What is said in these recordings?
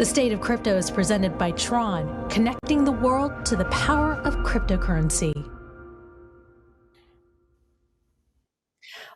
The State of Crypto is presented by Tron, connecting the world to the power of cryptocurrency.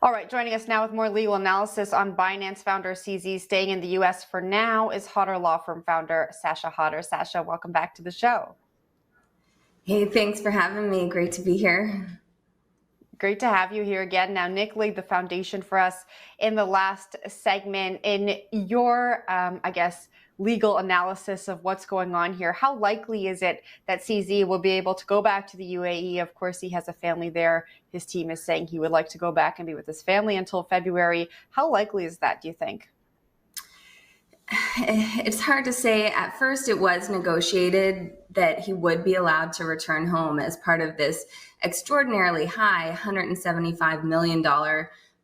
All right, joining us now with more legal analysis on Binance founder CZ staying in the U.S. for now is Hodder Law Firm founder Sasha Hodder. Sasha, welcome back to the show. Hey, thanks for having me. Great to be here. Great to have you here again. Now, Nick laid the foundation for us in the last segment. In your, legal analysis of what's going on here, how likely is it that CZ will be able to go back to the UAE? Of course, he has a family there. His team is saying he would like to go back and be with his family until February. How likely is that, do you think? It's hard to say. At first, it was negotiated that he would be allowed to return home as part of this extraordinarily high $175 million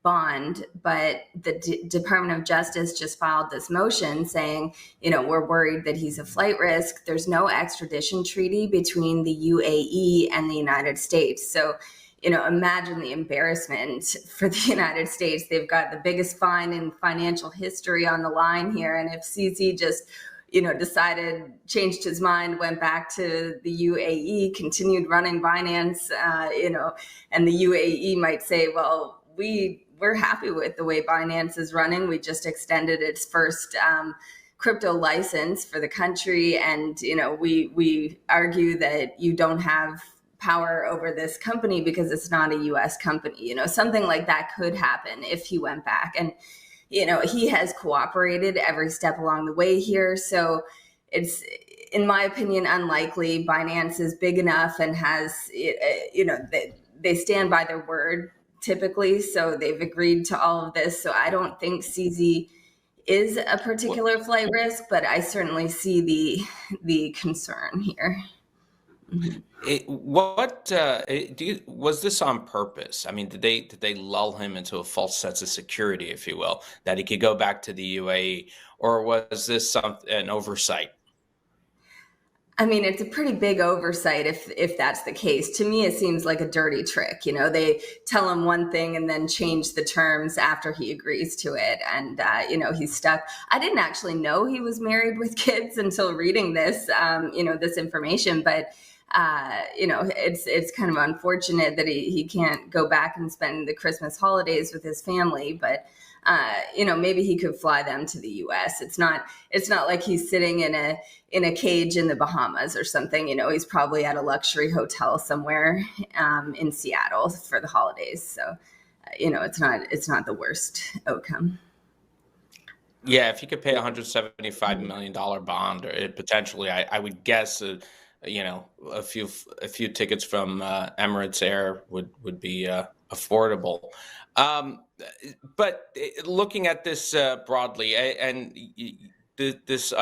bond. But the Department of Justice just filed this motion saying, we're worried that he's a flight risk. There's no extradition treaty between the UAE and the United States. So, imagine the embarrassment for the United States. They've got the biggest fine in financial history on the line here. And if CZ just, changed his mind, went back to the UAE, continued running Binance, and the UAE might say, well, we're happy with the way Binance is running. We just extended its first crypto license for the country. And, we argue that you don't have power over this company because it's not a US company. Something like that could happen if he went back. And, he has cooperated every step along the way here. So it's, in my opinion, unlikely. Binance is big enough and has, they stand by their word typically. So they've agreed to all of this. So I don't think CZ is a particular flight risk, but I certainly see the concern here. Was this on purpose? I mean, did they lull him into a false sense of security, if you will, that he could go back to the UAE, or was this an oversight? I mean, it's a pretty big oversight if that's the case. To me, it seems like a dirty trick. They tell him one thing and then change the terms after he agrees to it. And, he's stuck. I didn't actually know he was married with kids until reading this, this information. But, it's kind of unfortunate that he can't go back and spend the Christmas holidays with his family. But, maybe he could fly them to the U.S. It's not like he's sitting in a cage in the Bahamas or something. He's probably at a luxury hotel somewhere in Seattle for the holidays. So, it's not the worst outcome. Yeah, if you could pay $175 million bond, or potentially, I would guess, a few tickets from Emirates Air would be affordable. But looking at this broadly, and this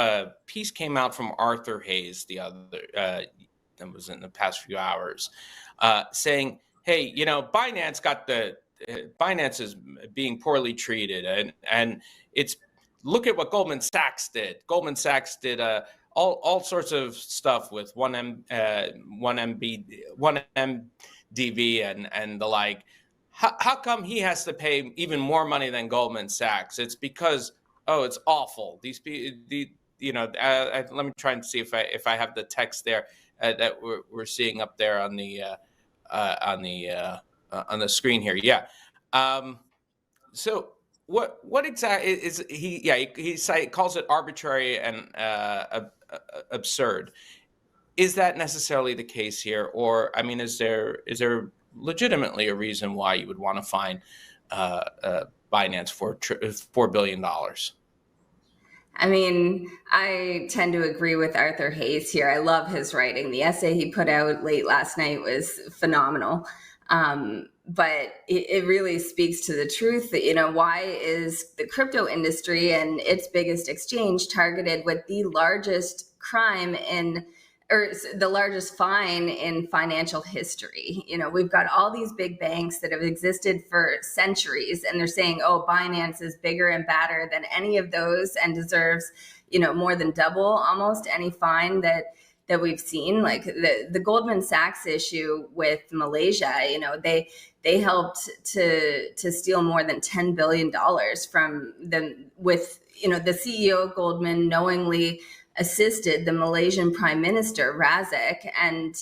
piece came out from Arthur Hayes that was in the past few hours, saying, "Hey, Binance is being poorly treated, and it's look at what Goldman Sachs did. Goldman Sachs did all sorts of stuff with 1MDB and the like. How come he has to pay even more money than Goldman Sachs? It's because it's awful. These let me try and see if I have the text there that we're seeing up there on the screen here. Yeah. So what exactly is he? Yeah, he calls it arbitrary and absurd. Is that necessarily the case here, or I mean, is there legitimately a reason why you would want to fine Binance for $4 billion? I mean, I tend to agree with Arthur Hayes here. I love his writing. The essay he put out late last night was phenomenal. But it really speaks to the truth that, why is the crypto industry and its biggest exchange targeted with the largest crime or the largest fine in financial history? We've got all these big banks that have existed for centuries, and they're saying, Binance is bigger and badder than any of those and deserves, more than double almost any fine that we've seen. Like the Goldman Sachs issue with Malaysia, they helped to steal more than $10 billion from them with, the CEO of Goldman knowingly assisted the Malaysian Prime Minister Razak, and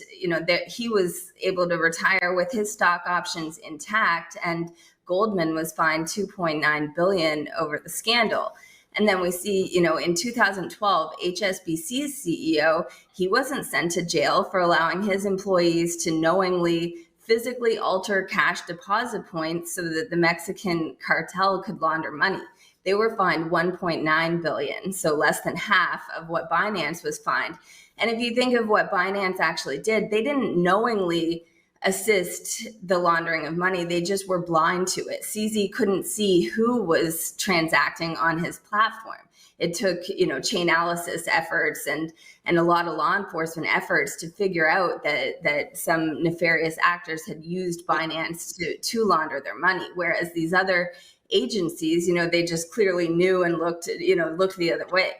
that he was able to retire with his stock options intact, and Goldman was fined $2.9 billion over the scandal. And then we see, in 2012, HSBC's CEO, he wasn't sent to jail for allowing his employees to knowingly physically alter cash deposit points so that the Mexican cartel could launder money. They were fined $1.9 billion, so less than half of what Binance was fined. And if you think of what Binance actually did, they didn't knowingly assist the laundering of money. They just were blind to it. CZ couldn't see who was transacting on his platform. It took, chain analysis efforts and a lot of law enforcement efforts to figure out that some nefarious actors had used Binance to launder their money. Whereas these other agencies, they just clearly knew and looked the other way.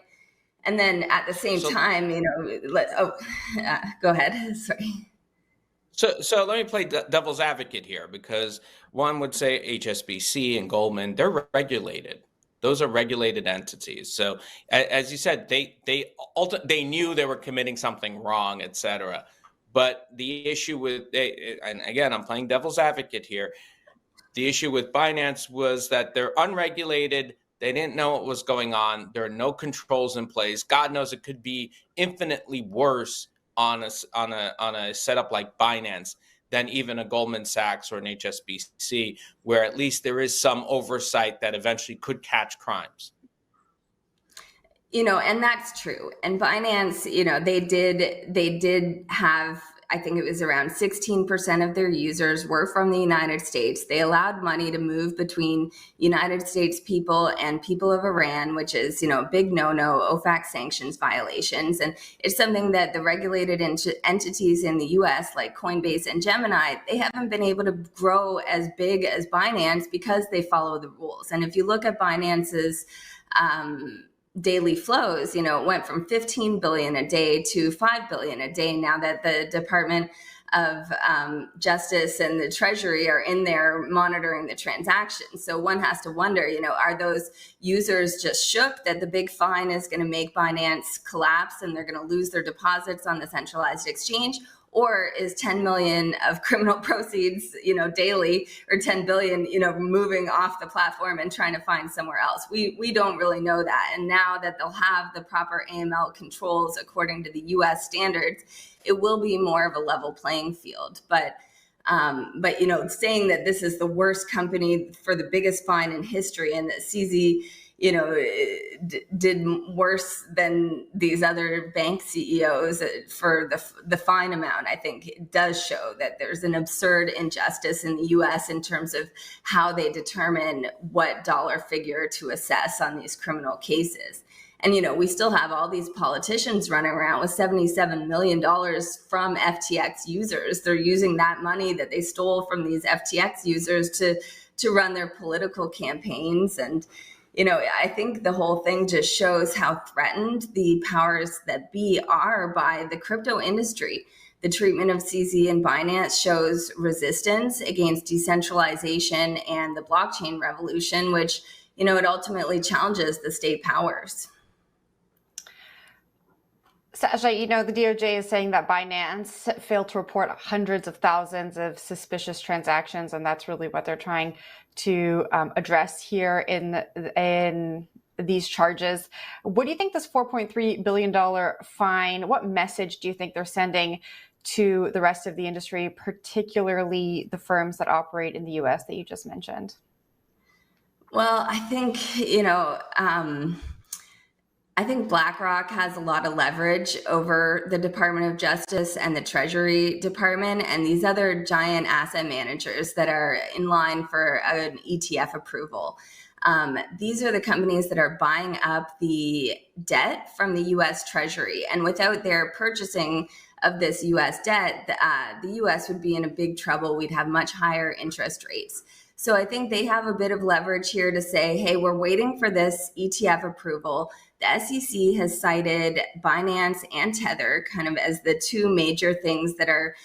And then at the same time, go ahead. Sorry. So let me play devil's advocate here, because one would say HSBC and Goldman, they're regulated. Those are regulated entities. So as you said, they knew they were committing something wrong, et cetera. But the issue and again, I'm playing devil's advocate here. The issue with Binance was that they're unregulated. They didn't know what was going on. There are no controls in place. God knows it could be infinitely worse on a setup like Binance than even a Goldman Sachs or an HSBC, where at least there is some oversight that eventually could catch crimes. And that's true. And Binance, they did have, I think it was around 16% of their users were from the United States. They allowed money to move between United States people and people of Iran, which is, big no-no, OFAC sanctions violations. And it's something that the regulated entities in the US, like Coinbase and Gemini, they haven't been able to grow as big as Binance because they follow the rules. And if you look at Binance's daily flows, it went from 15 billion a day to 5 billion a day now that the Department of Justice and the Treasury are in there monitoring the transactions. So one has to wonder, are those users just shook that the big fine is going to make Binance collapse and they're going to lose their deposits on the centralized exchange? Or is 10 million of criminal proceeds, daily, or 10 billion, moving off the platform and trying to find somewhere else? We don't really know that. And now that they'll have the proper AML controls according to the US standards, it will be more of a level playing field. But saying that this is the worst company for the biggest fine in history and that CZ did worse than these other bank CEOs for the fine amount, I think it does show that there's an absurd injustice in the US in terms of how they determine what dollar figure to assess on these criminal cases. And, we still have all these politicians running around with $77 million from FTX users. They're using that money that they stole from these FTX users to run their political campaigns. And, I think the whole thing just shows how threatened the powers that be are by the crypto industry. The treatment of CZ and Binance shows resistance against decentralization and the blockchain revolution, which, it ultimately challenges the state powers. Sasha, the DOJ is saying that Binance failed to report hundreds of thousands of suspicious transactions, and that's really what they're trying to address here in these charges. What do you think this $4.3 billion fine, what message do you think they're sending to the rest of the industry, particularly the firms that operate in the US that you just mentioned? Well, I think, I think BlackRock has a lot of leverage over the Department of Justice and the Treasury Department and these other giant asset managers that are in line for an ETF approval. These are the companies that are buying up the debt from the US Treasury. And without their purchasing of this US debt, the US would be in a big trouble. We'd have much higher interest rates. So I think they have a bit of leverage here to say, hey, we're waiting for this ETF approval. The SEC has cited Binance and Tether kind of as the two major things that are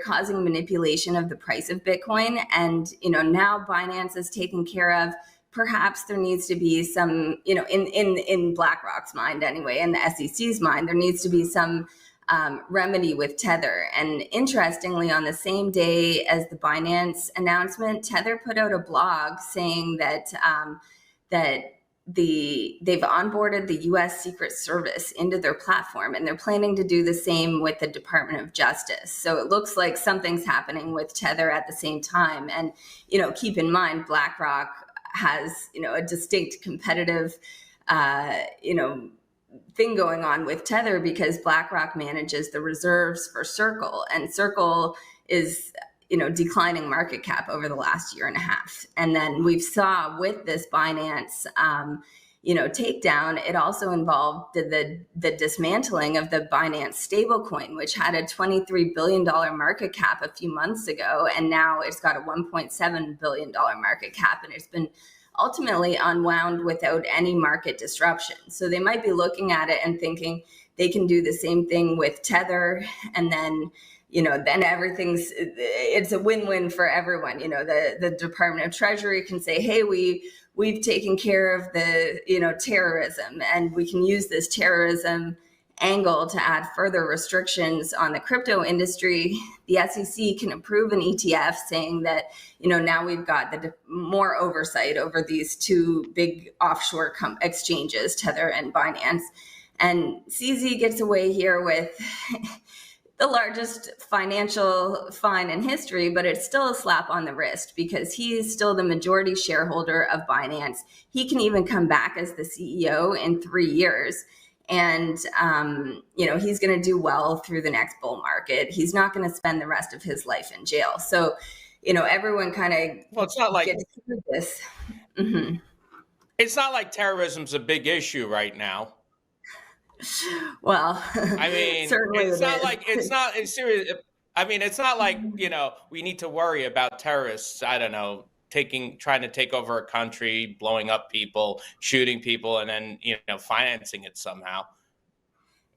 causing manipulation of the price of Bitcoin. And, now Binance is taken care of perhaps there needs to be some, in BlackRock's mind anyway, in the SEC's mind, there needs to be some remedy with Tether. And interestingly, on the same day as the Binance announcement, Tether put out a blog saying that they've onboarded the U.S. Secret Service into their platform, and they're planning to do the same with the Department of Justice. So it looks like something's happening with Tether at the same time. And, keep in mind, BlackRock has, a distinct competitive, thing going on with Tether, because BlackRock manages the reserves for Circle, and Circle is declining market cap over the last year and a half. And then we saw with this Binance takedown, it also involved the dismantling of the Binance stablecoin, which had a $23 billion market cap a few months ago, and now it's got a $1.7 billion market cap, and it's been ultimately unwound without any market disruption. So they might be looking at it and thinking they can do the same thing with Tether, and then then it's a win-win for everyone. The Department of Treasury can say, hey, we've taken care of the terrorism, and we can use this terrorism angle to add further restrictions on the crypto industry. The SEC can approve an ETF saying that, now we've got more oversight over these two big offshore exchanges, Tether and Binance. And CZ gets away here with the largest financial fine in history, but it's still a slap on the wrist because he's still the majority shareholder of Binance. He can even come back as the CEO in 3 years. And, he's going to do well through the next bull market. He's not going to spend the rest of his life in jail. So, everyone kind of it's not like gets through this. Mm-hmm. It's not like terrorism's a big issue right now. Well, I mean, it's serious. I mean, it's not like, we need to worry about terrorists, I don't know, trying to take over a country, blowing up people, shooting people, and then, financing it somehow.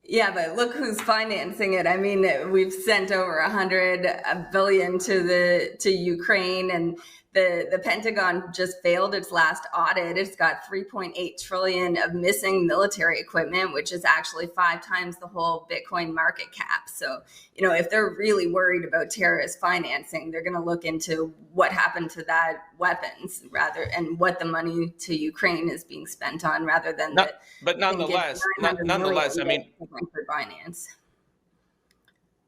Yeah, but look who's financing it. I mean, we've sent over $100 billion to Ukraine, and the Pentagon just failed its last audit. It's got $3.8 trillion of missing military equipment, which is actually 5 times the whole Bitcoin market cap. So, if they're really worried about terrorist financing, they're going to look into what happened to that weapons and what the money to Ukraine is being spent on, rather than But nonetheless, I mean, for Binance.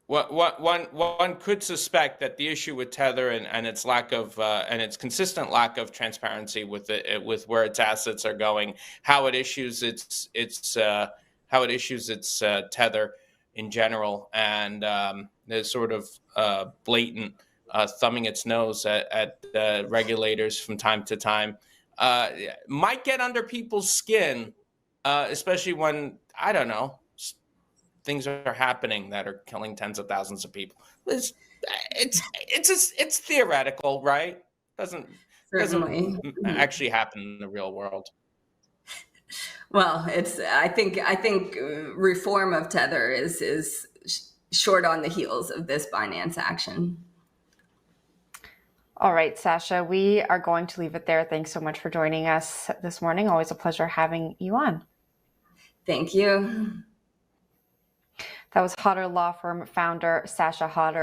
One could suspect that the issue with Tether and its lack of and its consistent lack of transparency with where its assets are going, how it issues its Tether in general, and the sort of blatant thumbing its nose at regulators from time to time might get under people's skin, especially when, I don't know, things are happening that are killing tens of thousands of people. It's theoretical, right? Doesn't actually happen in the real world. Well, I think reform of Tether is short on the heels of this Binance action. All right, Sasha, we are going to leave it there. Thanks so much for joining us this morning. Always a pleasure having you on. Thank you. That was Hodder Law Firm founder Sasha Hodder.